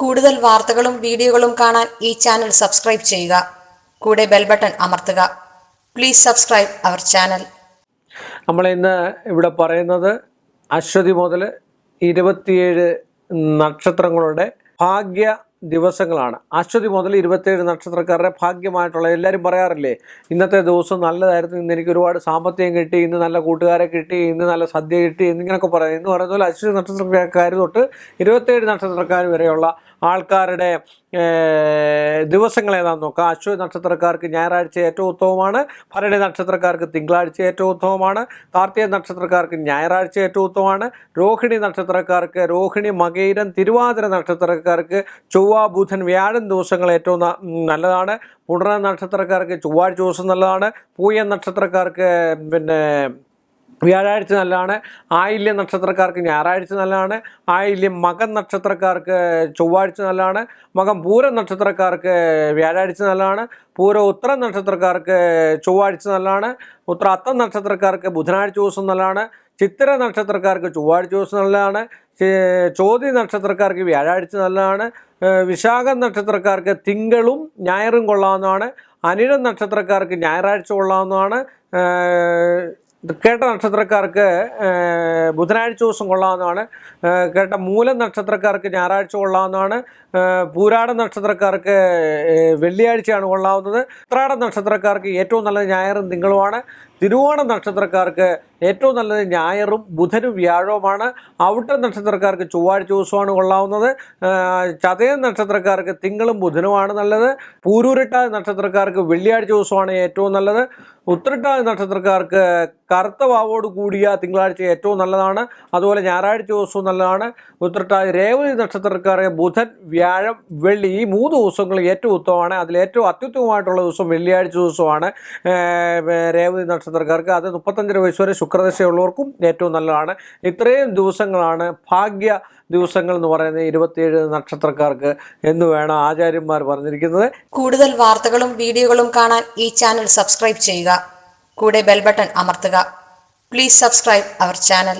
കൂടുതൽ വാർത്തകളും വീഡിയോകളും കാണാൻ ഈ ചാനൽ സബ്സ്ക്രൈബ് ചെയ്യുക. കൂടെ ബെൽ ബട്ടൺ അമർത്തുക. Please subscribe our channel. നമ്മൾ ഇന്ന് ഇവിടെ പറയുന്നത് അശ്വതി മുതൽ 27 നക്ഷത്രങ്ങളുടെ ഭാഗ്യ ദിവസങ്ങളാണ്. അശ്വതി മുതൽ 27 നക്ഷത്രക്കാരുടെ ഭാഗ്യമായിട്ടുള്ള എല്ലാവരും പറയാറില്ലേ, ഇന്നത്തെ ദിവസം നല്ലതായിരുന്നു, ഇന്ന് എനിക്ക് ഒരുപാട് സാമ്പത്തികം കിട്ടി, ഇന്ന് നല്ല കൂട്ടുകാരെ കിട്ടി, ഇന്ന് നല്ല സദ്യ കിട്ടി എന്നിങ്ങനെയൊക്കെ പറയും. എന്ന് പറയുന്ന പോലെ അശ്വതി നക്ഷത്രക്കാർ തൊട്ട് 27 നക്ഷത്രക്കാർ വരെയുള്ള ആൾക്കാരുടെ ദിവസങ്ങൾ ഏതാണെന്ന് നോക്കാം. അശ്വതി നക്ഷത്രക്കാർക്ക് ഞായറാഴ്ച ഏറ്റവും ഉത്തമമാണ്. ഭരണി നക്ഷത്രക്കാർക്ക് തിങ്കളാഴ്ച ഏറ്റവും ഉത്തമമാണ്. കാർത്തിക നക്ഷത്രക്കാർക്ക് ഞായറാഴ്ച ഏറ്റവും ഉത്തമമാണ്. രോഹിണി നക്ഷത്രക്കാർക്ക്, രോഹിണി, മകയിരം, തിരുവാതിര നക്ഷത്രക്കാർക്ക് ചൊവ്വ, ബുധൻ, വ്യാഴം ദിവസങ്ങൾ ഏറ്റവും നല്ലതാണ്. പുണർന്ന നക്ഷത്രക്കാർക്ക് ചൊവ്വാഴ്ച ദിവസം നല്ലതാണ്. പൂയം നക്ഷത്രക്കാർക്ക് വ്യാഴാഴ്ച നല്ലതാണ്. ആയില്യം നക്ഷത്രക്കാർക്ക് ഞായറാഴ്ച നല്ലതാണ്. ആയില്യം മകൻ നക്ഷത്രക്കാർക്ക് ചൊവ്വാഴ്ച നല്ലതാണ്. മകം പൂരം നക്ഷത്രക്കാർക്ക് വ്യാഴാഴ്ച നല്ലതാണ്. പൂരം ഉത്തരം നക്ഷത്രക്കാർക്ക് ചൊവ്വാഴ്ച നല്ലതാണ്. ഉത്തര അത്തം നക്ഷത്രക്കാർക്ക് ബുധനാഴ്ച ദിവസം നല്ലതാണ്. ചിത്തിര നക്ഷത്രക്കാർക്ക് ചൊവ്വാഴ്ച ദിവസം നല്ലതാണ്. ചോതി നക്ഷത്രക്കാർക്ക് വ്യാഴാഴ്ച നല്ലതാണ്. വിശാഖം നക്ഷത്രക്കാർക്ക് തിങ്കളും ഞായറും കൊള്ളാവുന്നതാണ്. അനിഴം നക്ഷത്രക്കാർക്ക് ഞായറാഴ്ച കൊള്ളാവുന്നതാണ്. കേട്ട നക്ഷത്രക്കാർക്ക് ബുധനാഴ്ച ദിവസം കൊള്ളാവുന്നതാണ്. കേട്ട മൂലം നക്ഷത്രക്കാർക്ക് ഞായറാഴ്ച കൊള്ളാവുന്നതാണ്. പൂരാട നക്ഷത്രക്കാർക്ക് വെള്ളിയാഴ്ചയാണ് കൊള്ളാവുന്നത്. ഉത്രാട നക്ഷത്രക്കാർക്ക് ഏറ്റവും നല്ലത് ഞായറും തിങ്കളുമാണ്. തിരുവോണ നക്ഷത്രക്കാർക്ക് ഏറ്റവും നല്ലത് ഞായറും ബുധനും വ്യാഴവുമാണ്. അവിട്ട നക്ഷത്രക്കാർക്ക് ചൊവ്വാഴ്ച ദിവസമാണ് കൊള്ളാവുന്നത്. ചതയ നക്ഷത്രക്കാർക്ക് തിങ്കളും ബുധനുമാണ് നല്ലത്. പൂരൂരിട്ടാതി നക്ഷത്രക്കാർക്ക് വെള്ളിയാഴ്ച ദിവസമാണ് ഏറ്റവും നല്ലത്. ഉത്രട്ടാതി നക്ഷത്രക്കാർക്ക് കറുത്ത വാവോട് കൂടിയ തിങ്കളാഴ്ച ഏറ്റവും നല്ലതാണ്. അതുപോലെ ഞായറാഴ്ച ദിവസവും നല്ലതാണ്. ഉത്രട്ടാതി രേവതി നക്ഷത്രക്കാർക്ക് ബുധൻ, വ്യാഴം, വെള്ളി ഈ 3 ദിവസങ്ങൾ ഏറ്റവും ഉത്തമമാണ്. അതിൽ ഏറ്റവും അത്യുത്തമമായിട്ടുള്ള ദിവസം വെള്ളിയാഴ്ച ദിവസമാണ് രേവതി നക്ഷത്രക്കാർക്ക്. അത് 35 വയസ്സ് വരെ ശുക്രദശയുള്ളവർക്കും ഏറ്റവും നല്ലതാണ്. ഇത്രയും ദിവസങ്ങളാണ് ഭാഗ്യ ദിവസങ്ങൾ എന്ന് പറയുന്നത് 27 നക്ഷത്രക്കാർക്ക് എന്ന് വേണം ആചാര്യന്മാർ പറഞ്ഞിരിക്കുന്നത്. കൂടുതൽ വാർത്തകളും വീഡിയോകളും കാണാൻ ഈ ചാനൽ സബ്സ്ക്രൈബ് ചെയ്യുക. കൂടെ ബെൽ ബട്ടൺ അമർത്തുക. Please subscribe our channel.